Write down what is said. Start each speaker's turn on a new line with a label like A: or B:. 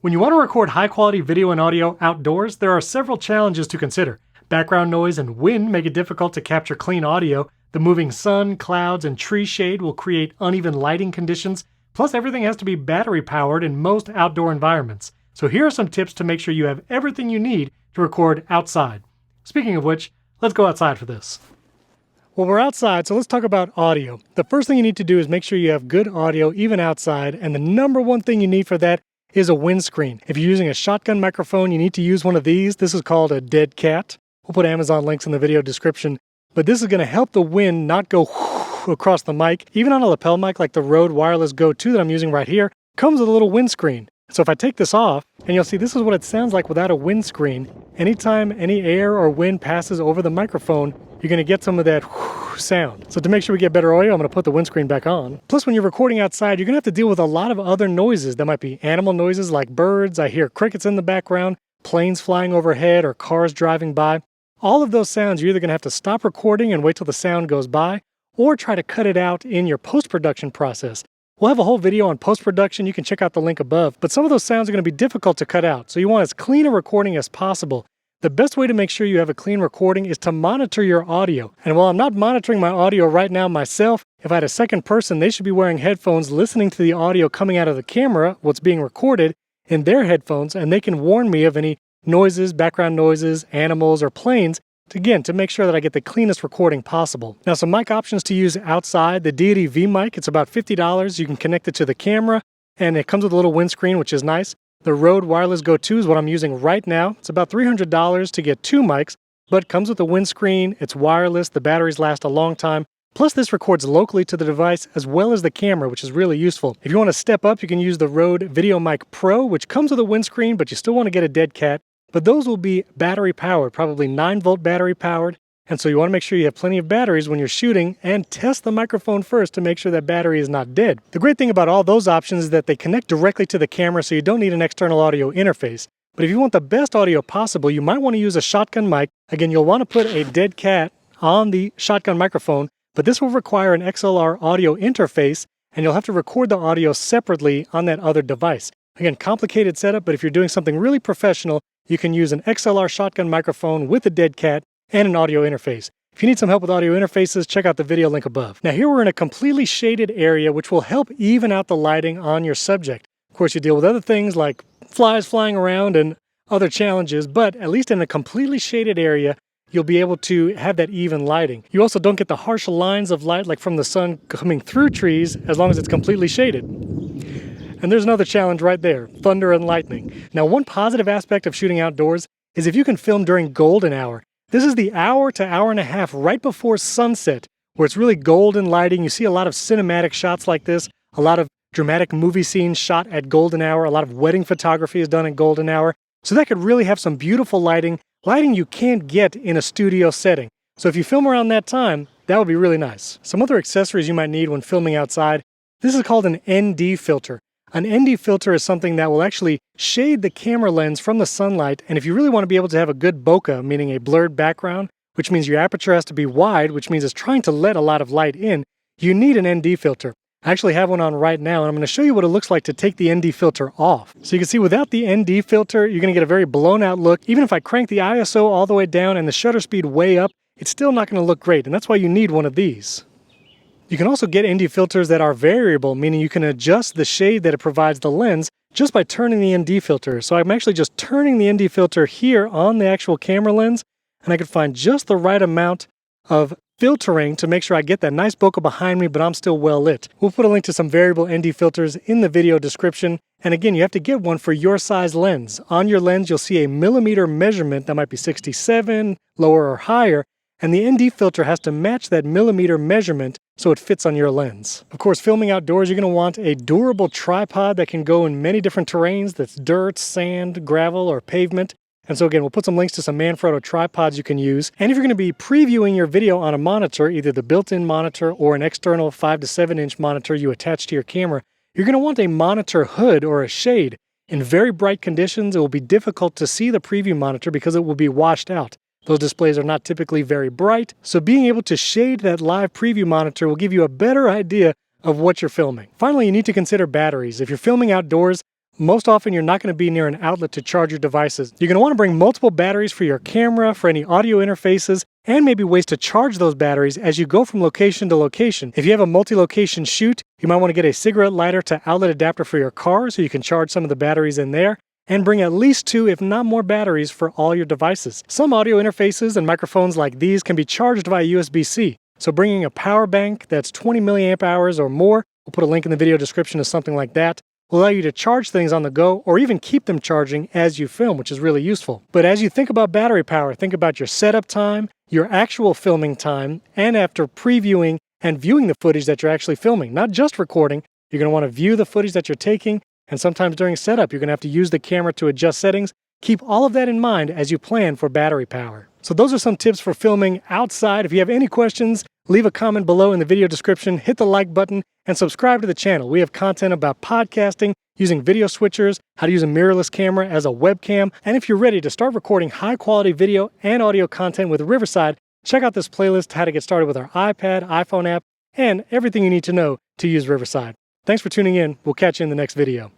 A: When you want to record high-quality video and audio outdoors, there are several challenges to consider. Background noise and wind make it difficult to capture clean audio. The moving sun, clouds, and tree shade will create uneven lighting conditions. Plus, everything has to be battery-powered in most outdoor environments. So here are some tips to make sure you have everything you need to record outside. Speaking of which, let's go outside for this. Well, we're outside, so let's talk about audio. The first thing you need to do is make sure you have good audio even outside, and the number one thing you need for that is a windscreen. If you're using a shotgun microphone, you need to use one of these. This is called a dead cat. We'll put Amazon links in the video description. But this is going to help the wind not go across the mic. Even on a lapel mic like the Rode Wireless Go 2 that I'm using right here, comes with a little windscreen. So if I take this off, and you'll see this is what it sounds like without a windscreen. Anytime any air or wind passes over the microphone, you're going to get some of that sound. So to make sure we get better audio, I'm going to put the windscreen back on. Plus, when you're recording outside, you're going to have to deal with a lot of other noises. There might be animal noises like birds. I hear crickets in the background, planes flying overhead, or cars driving by. All of those sounds, you're either going to have to stop recording and wait till the sound goes by, or try to cut it out in your post-production process. We'll have a whole video on post-production. You can check out the link above. But some of those sounds are going to be difficult to cut out, so you want as clean a recording as possible. The best way to make sure you have a clean recording is to monitor your audio. And while I'm not monitoring my audio right now myself, if I had a second person, they should be wearing headphones listening to the audio coming out of the camera, what's being recorded, in their headphones, and they can warn me of any noises, background noises, animals, or planes, again, to make sure that I get the cleanest recording possible. Now, some mic options to use outside. The Diety V-Mic, it's about $50. You can connect it to the camera, and it comes with a little windscreen, which is nice. The Rode Wireless Go 2 is what I'm using right now. It's about $300 to get two mics, but comes with a windscreen, it's wireless, the batteries last a long time. Plus, this records locally to the device as well as the camera, which is really useful. If you want to step up, you can use the Rode VideoMic Pro, which comes with a windscreen, but you still want to get a dead cat. But those will be battery powered, probably 9-volt battery powered. And so you want to make sure you have plenty of batteries when you're shooting, and test the microphone first to make sure that battery is not dead. The great thing about all those options is that they connect directly to the camera, so you don't need an external audio interface. But if you want the best audio possible, you might want to use a shotgun mic. Again, you'll want to put a dead cat on the shotgun microphone, but this will require an XLR audio interface, and you'll have to record the audio separately on that other device. Again, complicated setup, but if you're doing something really professional, you can use an XLR shotgun microphone with a dead cat and an audio interface. If you need some help with audio interfaces, check out the video link above. Now here we're in a completely shaded area, which will help even out the lighting on your subject. Of course, you deal with other things like flies flying around and other challenges, but at least in a completely shaded area, you'll be able to have that even lighting. You also don't get the harsh lines of light like from the sun coming through trees as long as it's completely shaded. And there's another challenge right there, thunder and lightning. Now, one positive aspect of shooting outdoors is if you can film during golden hour. This is the hour to hour and a half right before sunset, where it's really golden lighting. You see a lot of cinematic shots like this, a lot of dramatic movie scenes shot at golden hour, a lot of wedding photography is done at golden hour. So that could really have some beautiful lighting you can't get in a studio setting. So if you film around that time, that would be really nice. Some other accessories you might need when filming outside. This is called an ND filter. An ND filter is something that will actually shade the camera lens from the sunlight, and if you really want to be able to have a good bokeh, meaning a blurred background, which means your aperture has to be wide, which means it's trying to let a lot of light in, you need an ND filter. I actually have one on right now, and I'm going to show you what it looks like to take the ND filter off. So you can see without the ND filter, you're going to get a very blown out look. Even if I crank the ISO all the way down and the shutter speed way up, it's still not going to look great, and that's why you need one of these. You can also get ND filters that are variable, meaning you can adjust the shade that it provides the lens just by turning the ND filter. So I'm actually just turning the ND filter here on the actual camera lens, and I can find just the right amount of filtering to make sure I get that nice bokeh behind me, but I'm still well lit. We'll put a link to some variable ND filters in the video description. And again, you have to get one for your size lens. On your lens, you'll see a millimeter measurement that might be 67, lower or higher, and the ND filter has to match that millimeter measurement so it fits on your lens. Of course, filming outdoors, you're going to want a durable tripod that can go in many different terrains. That's dirt, sand, gravel, or pavement. And so again, we'll put some links to some Manfrotto tripods you can use. And if you're going to be previewing your video on a monitor, either the built-in monitor or an external 5 to 7 inch monitor you attach to your camera, you're going to want a monitor hood or a shade. In very bright conditions, it will be difficult to see the preview monitor because it will be washed out. Those displays are not typically very bright, so being able to shade that live preview monitor will give you a better idea of what you're filming. Finally, you need to consider batteries. If you're filming outdoors, most often you're not going to be near an outlet to charge your devices. You're going to want to bring multiple batteries for your camera, for any audio interfaces, and maybe ways to charge those batteries as you go from location to location. If you have a multi-location shoot, you might want to get a cigarette lighter to outlet adapter for your car so you can charge some of the batteries in there, and bring at least 2, if not more, batteries for all your devices. Some audio interfaces and microphones like these can be charged via USB-C, so bringing a power bank that's 20 milliamp hours or more, we'll put a link in the video description to something like that, will allow you to charge things on the go or even keep them charging as you film, which is really useful. But as you think about battery power, think about your setup time, your actual filming time, and after previewing and viewing the footage that you're actually filming, not just recording. You're going to want to view the footage that you're taking, and sometimes during setup, you're going to have to use the camera to adjust settings. Keep all of that in mind as you plan for battery power. So those are some tips for filming outside. If you have any questions, leave a comment below in the video description, hit the like button, and subscribe to the channel. We have content about podcasting, using video switchers, how to use a mirrorless camera as a webcam, and if you're ready to start recording high-quality video and audio content with Riverside, check out this playlist, how to get started with our iPad, iPhone app, and everything you need to know to use Riverside. Thanks for tuning in. We'll catch you in the next video.